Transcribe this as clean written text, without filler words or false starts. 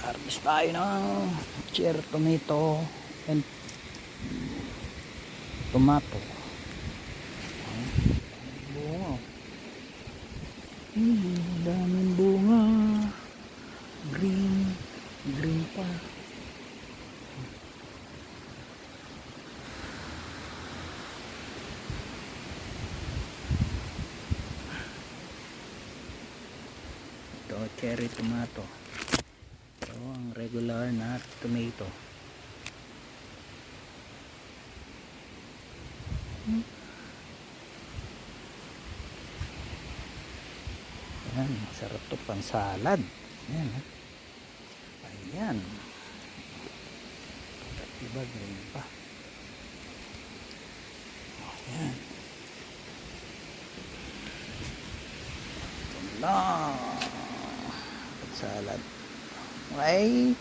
Harvest tayo ng cherry tomato and tomato. Bunga. Daming bunga. Green. Green pa. Ito, cherry tomato. Ito ang regular na tomato. Ayan, sarap to pang salad. Ayan, ayan. Iba green pa. Ayan. Ito lang. Salad. Okay.